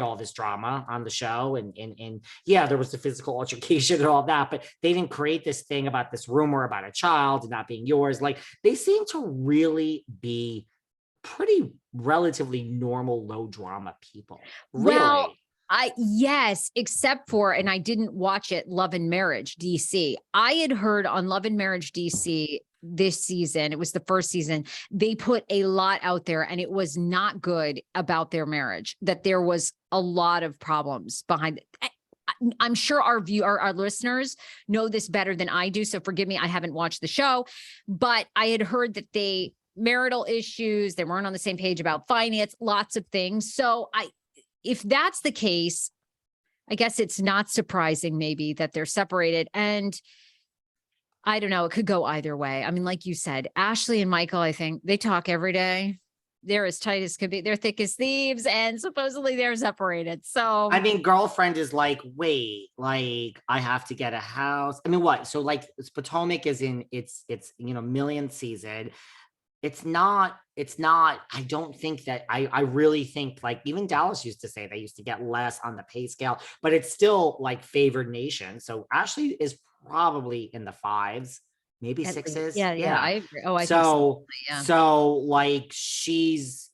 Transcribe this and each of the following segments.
all this drama on the show, and yeah, there was the physical altercation and all that, but they didn't create this thing about this rumor about a child not being yours. Like, they seem to really be pretty relatively normal, low drama people. Really. Well, yes, except for, and I didn't watch it, Love and Marriage DC. I had heard on Love and Marriage DC this season, it was the first season, they put a lot out there and it was not good about their marriage, that there was a lot of problems behind it. I'm sure our listeners know this better than I do, so forgive me, I haven't watched the show, but I had heard that marital issues, they weren't on the same page about finance, lots of things. So if that's the case, I guess it's not surprising maybe that they're separated. And I don't know, it could go either way. I mean, like you said, Ashley and Michael, I think they talk every day. They're as tight as could be. They're thick as thieves, and supposedly they're separated. So, I mean, girlfriend is like, wait, like, I have to get a house. I mean, what? So like, Potomac is in its millionth season. It's not, I don't think that, I really think, like, even Dallas used to say they used to get less on the pay scale, but it's still like favored nation. So Ashley is probably in the fives, maybe sixes. Yeah, I agree. Oh, I think so. Yeah. So like, she's,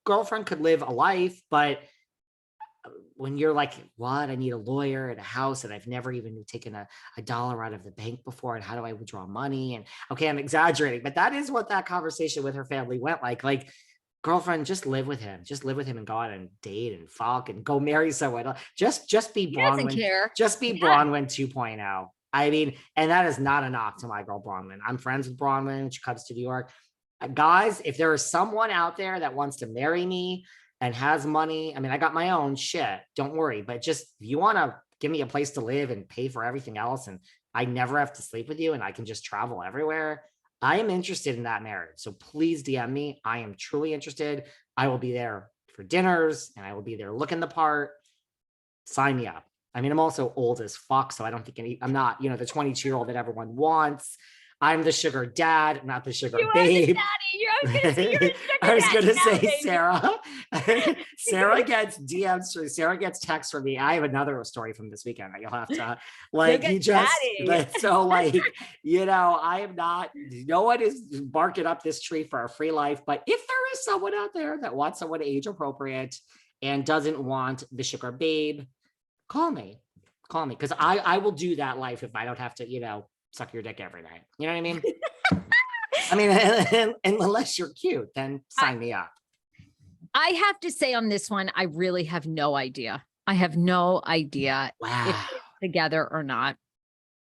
girlfriend could live a life, but when you're like, what, I need a lawyer and a house, and I've never even taken a dollar out of the bank before, and how do I withdraw money? And okay, I'm exaggerating, but that is what that conversation with her family went like, girlfriend, just live with him and go out and date and fuck and go marry someone. Just be Bronwyn. Just be Bronwyn 2.0. I mean, and that is not a knock to my girl Bronwyn. I'm friends with Bronwyn. She comes to New York. Guys, if there is someone out there that wants to marry me and has money, I mean, I got my own shit, don't worry, but just, if you want to give me a place to live and pay for everything else, and I never have to sleep with you and I can just travel everywhere, I am interested in that marriage. So please DM me. I am truly interested. I will be there for dinners and I will be there looking the part. Sign me up. I mean, I'm also old as fuck, so I don't think I'm not, the 22-year-old that everyone wants. I'm the sugar dad, not the sugar babe. I was going to say Sarah. Sarah gets DMs. Sarah gets texts from me. I have another story from this weekend that you'll have to so like, I am not, no one is barking up this tree for a free life. But if there is someone out there that wants someone age appropriate and doesn't want the sugar babe, call me. Because I will do that life if I don't have to, suck your dick every night. You know what I mean? I mean, and unless you're cute, then sign me up. I have to say on this one, I really have no idea. I have no idea if they're together or not.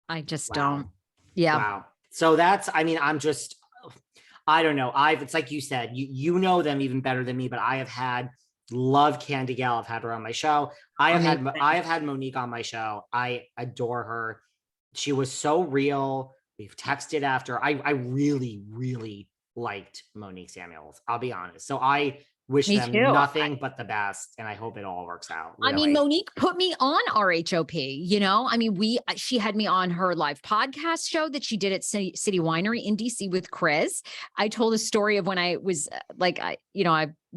I just don't. Yeah. Wow. So that's, I mean, I don't know. It's like you said, you know them even better than me, but I have love Candy Gal. I've had her on my show. I have had Monique on my show. I adore her. She was so real. We've texted after. I really, really liked Monique Samuels. I'll be honest. So I wish them nothing but the best, and I hope it all works out. Really. I mean, Monique put me on RHOP, I mean, she had me on her live podcast show that she did at City Winery in DC with Chris. I told a story of when I was I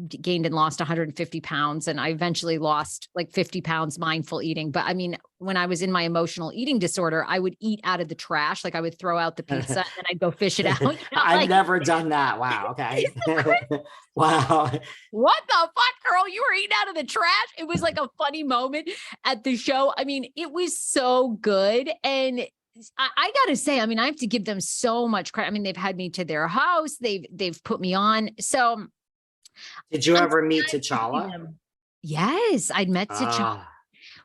gained and lost 150 pounds, and I eventually lost like 50 pounds mindful eating. But I mean, when I was in my emotional eating disorder, I would eat out of the trash. Like, I would throw out the pizza and then I'd go fish it out. I've never done that. Wow. Okay. Wow. What the fuck, girl? You were eating out of the trash. It was like a funny moment at the show. I mean, it was so good. And I got to say, I mean, I have to give them so much credit. I mean, they've had me to their house. They've put me on. So did you ever meet T'Challa? Yes, I'd met T'Challa.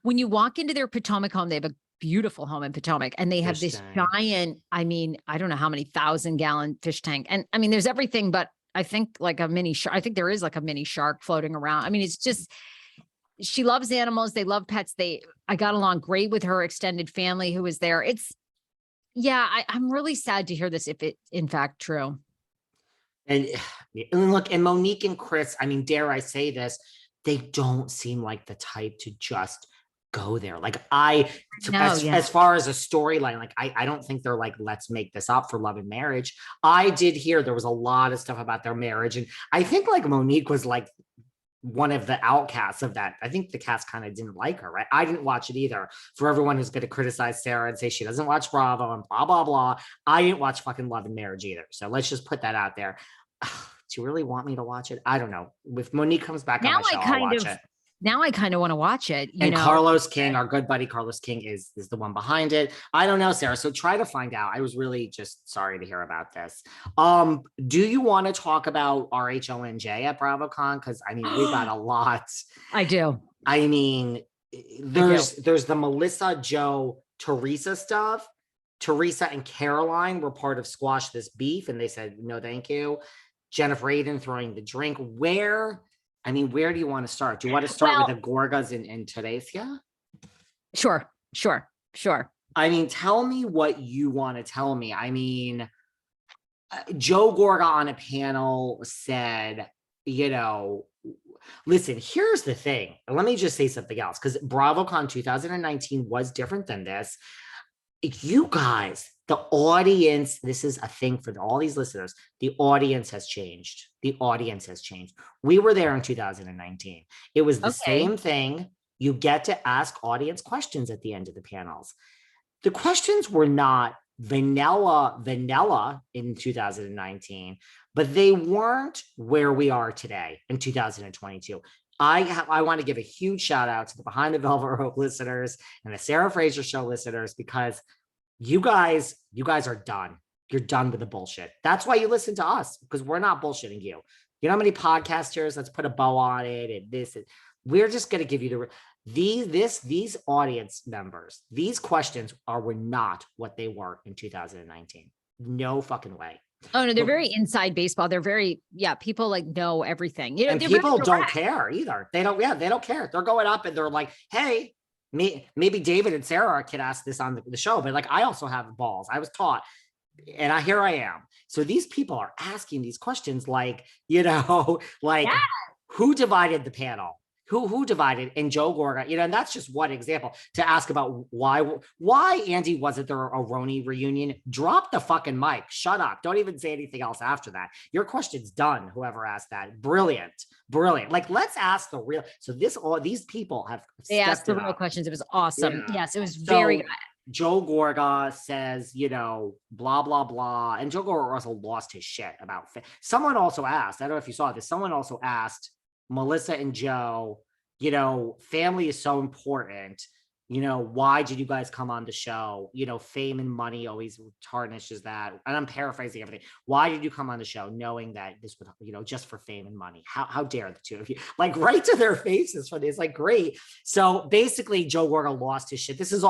When you walk into their Potomac home, they have a beautiful home in Potomac, and they have this giant, I mean, I don't know how many 1,000-gallon fish tank. And I mean, there's everything, but I think like a mini shark. I think there is like a mini shark floating around. I mean, it's just, she loves animals. They love pets. I got along great with her extended family who was there. I'm really sad to hear this, if it's in fact true. And look, and Monique and Chris, I mean, dare I say this, they don't seem like the type to just go there. Like as far as a storyline, like I don't think they're like, let's make this up for Love and Marriage. I did hear there was a lot of stuff about their marriage. And I think like Monique was like one of the outcasts of that. I think the cast kind of didn't like her, right? I didn't watch it either. For everyone who's going to criticize Sarah and say she doesn't watch Bravo and blah, blah, blah. I didn't watch fucking Love and Marriage either. So let's just put that out there. Do you really want me to watch it? I don't know. If Monique comes back on my show, I'll watch it. Now I kind of want to watch it. And Carlos King, our good buddy Carlos King, is the one behind it. I don't know, Sarah. So try to find out. I was really just sorry to hear about this. Do you want to talk about RHONY at BravoCon? Because I mean, we got a lot. I do. I mean, there's the Melissa, Joe, Teresa stuff. Teresa and Caroline were part of Squash This Beef, and they said no, thank you. Jennifer Aydin throwing the drink. Where do you want to start? Do you want to start with the Gorgas and Teresa? Sure. I mean, tell me what you want to tell me. I mean, Joe Gorga on a panel said, listen, here's the thing. Let me just say something else, because BravoCon 2019 was different than this. You guys, the audience, this is a thing for all these listeners. The audience has changed. We were there in 2019. It was the same thing. You get to ask audience questions at the end of the panels. The questions were not vanilla in 2019, but they weren't where we are today in 2022. I want to give a huge shout out to the Behind the Velvet Rope listeners and the Sarah Fraser Show listeners, because you guys are done. You're done with the bullshit. That's why you listen to us, because we're not bullshitting you. You know how many podcasters, let's put a bow on it and this. We're just going to give you these audience members. These questions were not what they were in 2019. No fucking way. Oh no, they're very inside baseball. They're very, people like know everything. And people don't care either. They don't care. They're going up and they're like, hey, maybe David and Sarah could ask this on the show, but like, I also have balls. I was taught, and here I am. So these people are asking these questions like, who divided the panel? Who divided? And Joe Gorga, and that's just one example to ask about why Andy wasn't there a RHONY reunion. Drop the fucking mic. Shut up. Don't even say anything else after that. Your question's done. Whoever asked that. Brilliant. Like, let's ask the real. So these people they asked the real questions. It was awesome. Yeah. Yes, it was very good. Joe Gorga says, blah, blah, blah. And Joe Gorga also lost his shit about someone also asked, I don't know if you saw this. Someone also asked Melissa and Joe, family is so important. Why did you guys come on the show? Fame and money always tarnishes that. And I'm paraphrasing everything. Why did you come on the show knowing that this would, just for fame and money? How dare the two of you? Like, right to their faces for this, like, great. So basically Joe Gorga lost his shit. This is all